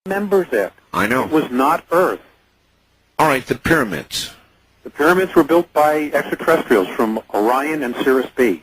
remembers it. I know. It was not Earth. All right, the pyramids. The pyramids were built by extraterrestrials from Orion and Sirius B.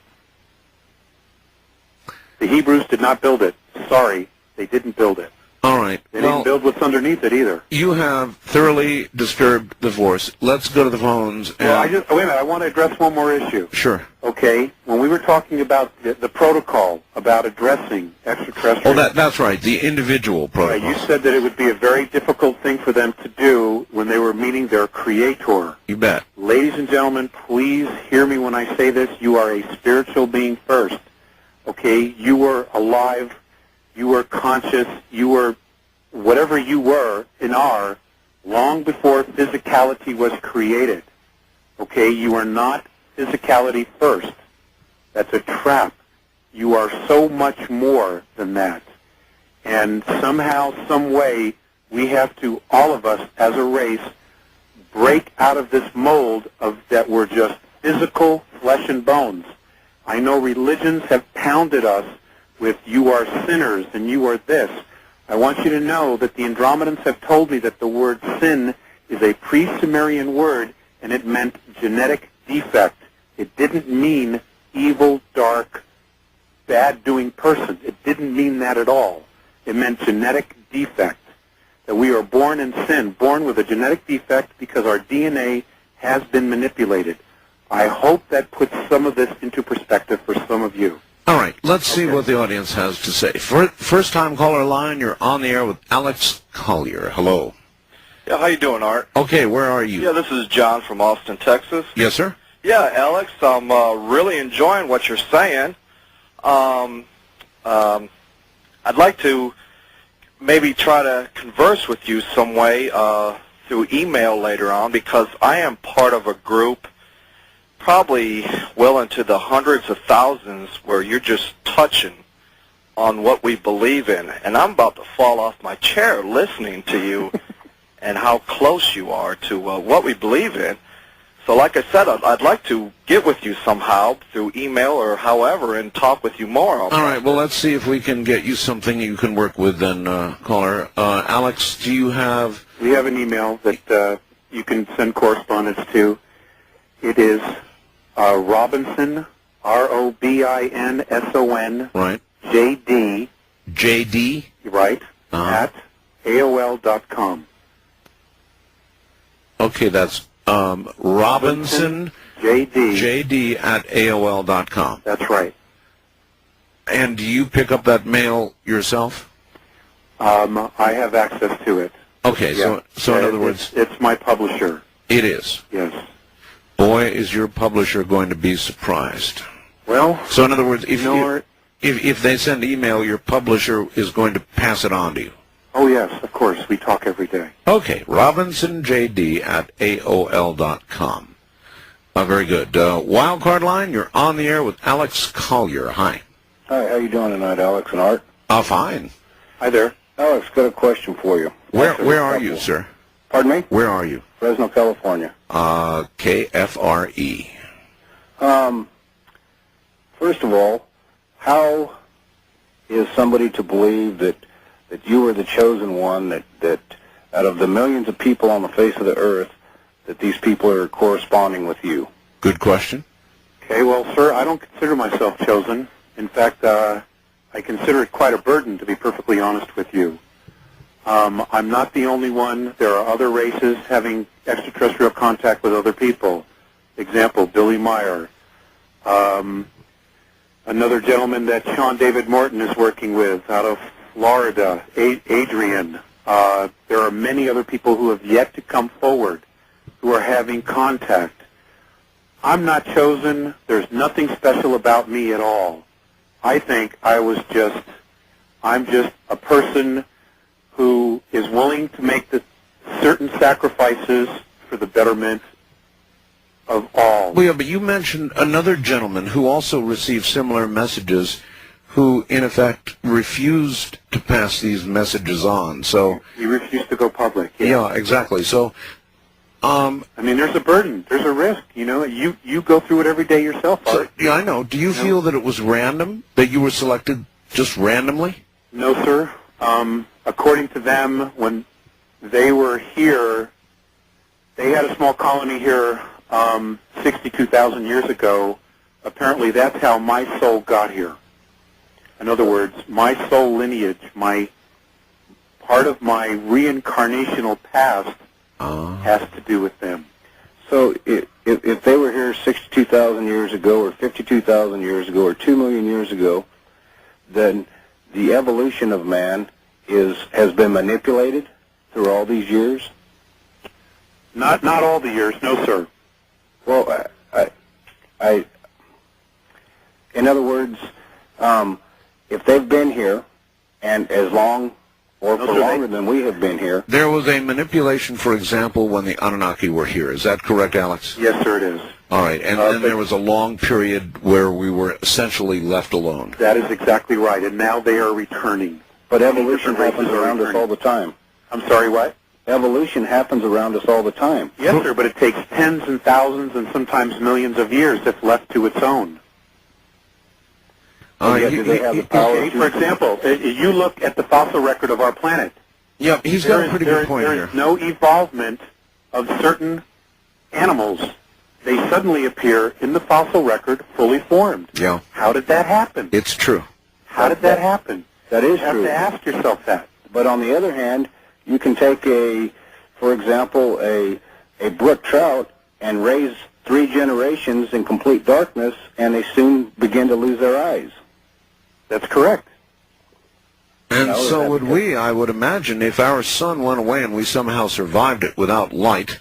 The Hebrews did not build it. Sorry, they didn't build it. All right. They didn't build what's underneath it either. You have thoroughly disturbed the force. Let's go to the phones. And Well, wait a minute. I want to address one more issue. Sure. Okay. When we were talking about the protocol about addressing extraterrestrials. Oh, that's right. The individual protocol. You said that it would be a very difficult thing for them to do when they were meeting their creator. You bet. Ladies and gentlemen, please hear me when I say this. You are a spiritual being first. Okay? You were alive. You were conscious. You were whatever you were and are long before physicality was created. Okay? You are not physicality first. That's a trap. You are so much more than that. And somehow, some way, we have to, all of us as a race, break out of this mold of that we're just physical flesh and bones. I know religions have pounded us with you are sinners and you are this. I want you to know that the Andromedans have told me that the word sin is a pre-Sumerian word and it meant genetic defect. It didn't mean evil, dark, bad-doing person. It didn't mean that at all. It meant genetic defect, that we are born in sin, born with a genetic defect because our DNA has been manipulated. I hope that puts some of this into perspective for some of you. All right, let's see what the audience has to say. First-time caller line, you're on the air with Alex Collier. Hello. Yeah, how you doing, Art? Okay, where are you? Yeah, this is John from Austin, Texas. Yes, sir? Yeah, Alex, I'm really enjoying what you're saying. I'd like to maybe try to converse with you some way through email later on because I am part of a group probably well into the hundreds of thousands where you're just touching on what we believe in. And I'm about to fall off my chair listening to you and how close you are to what we believe in. So like I said, I'd like to get with you somehow through email or however and talk with you more. All right, well, let's see if we can get you something you can work with then, caller. Alex, do you have... We have an email that you can send correspondence to. It is Robinson, R-O-B-I-N-S-O-N, right. J-D, J-D, right, at AOL.com. Okay, that's Robinson, J.D. at AOL.com. That's right. And do you pick up that mail yourself? I have access to it. Okay, Yeah. so in other words... It's my publisher. It is? Yes. Boy, is your publisher going to be surprised. Well... So in other words, if they send email, your publisher is going to pass it on to you. Oh, yes, of course. We talk every day. Okay, RobinsonJD at AOL.com. Very good. Wildcard line, you're on the air with Alex Collier. Hi. Hi, how you doing tonight, Alex and Art? Fine. Hi there. Alex, got a question for you. Where are you, sir? Pardon me? Where are you? Fresno, California. KFRE. First of all, how is somebody to believe that you are the chosen one, that out of the millions of people on the face of the earth, that these people are corresponding with you? Good question. Okay, well, sir, I don't consider myself chosen. In fact, I consider it quite a burden, to be perfectly honest with you. I'm not the only one. There are other races having extraterrestrial contact with other people. Example, Billy Meyer. Another gentleman that Sean David Morton is working with out of Florida, Adrian. There are many other people who have yet to come forward who are having contact. I'm not chosen. There's nothing special about me at all. I think I'm just a person who is willing to make the certain sacrifices for the betterment of all. Well, yeah, but you mentioned another gentleman who also received similar messages who, in effect, refused to pass these messages on. So he refused to go public. Yeah, exactly. So, I mean, there's a burden. There's a risk. You know, you go through it every day yourself, Art. Yeah, I know. Do you feel that it was random, that you were selected just randomly? No, sir. According to them, when they were here, they had a small colony here 62,000 years ago. Apparently, that's how my soul got here. In other words, my soul lineage, part of my reincarnational past has to do with them. So if they were here 62,000 years ago or 52,000 years ago or 2 million years ago, then the evolution of man has been manipulated through all these years? Not all the years, no, sir. Well, in other words, if they've been here, and as long or for longer than we have been here. There was a manipulation, for example, when the Anunnaki were here. Is that correct, Alex? Yes, sir, it is. All right, and then there was a long period where we were essentially left alone. That is exactly right, and now they are returning. But evolution happens around us all the time. I'm sorry, what? Evolution happens around us all the time. Yes, sir, but it takes tens and thousands and sometimes millions of years if left to its own. Do they have the power For example, you look at the fossil record of our planet. Yeah, he's got a pretty good point here. There is no evolvement of certain animals. They suddenly appear in the fossil record fully formed. Yeah. How did that happen? It's true. How did that happen? That is true. You have to ask yourself that. But on the other hand, you can take for example, a brook trout and raise 3 generations in complete darkness, and they soon begin to lose their eyes. That's correct. And so would we, I would imagine, if our sun went away and we somehow survived it without light,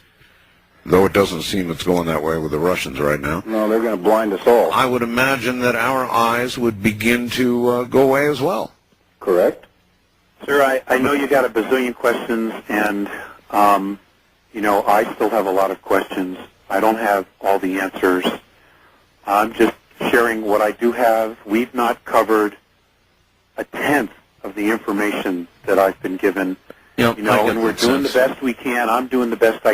though it doesn't seem it's going that way with the Russians right now. No, they're going to blind us all. I would imagine that our eyes would begin to go away as well. Correct. Sir, I know you got a bazillion questions, and, I still have a lot of questions. I don't have all the answers. I'm just sharing what I do have. We've not covered a tenth of the information that I've been given. Yep, and we're doing the best we can. I'm doing the best I can.